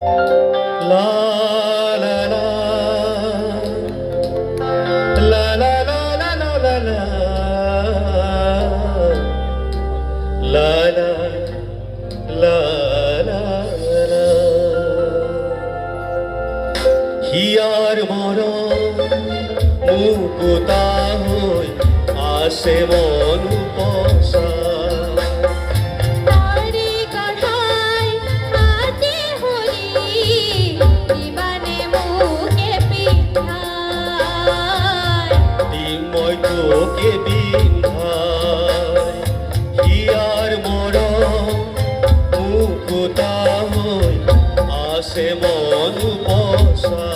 La la la la la la la la la la la la la la here মরণ মুকুতা হই আসে মন পসা তোকে বিন্ধায় হিয়ার মরণ মুকুতা হই আসে মন পসা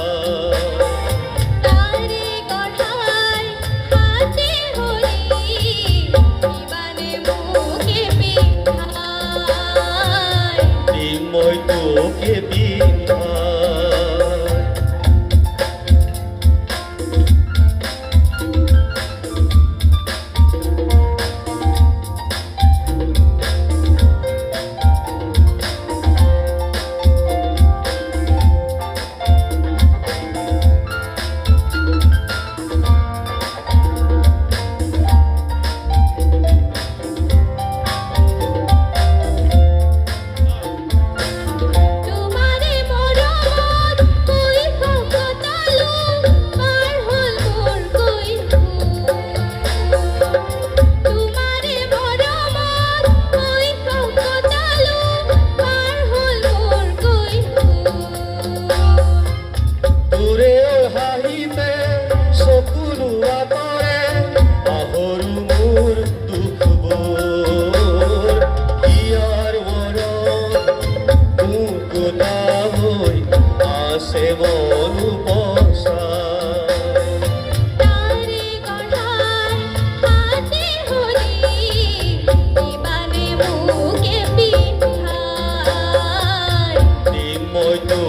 তোকে বিন্ধায় tôi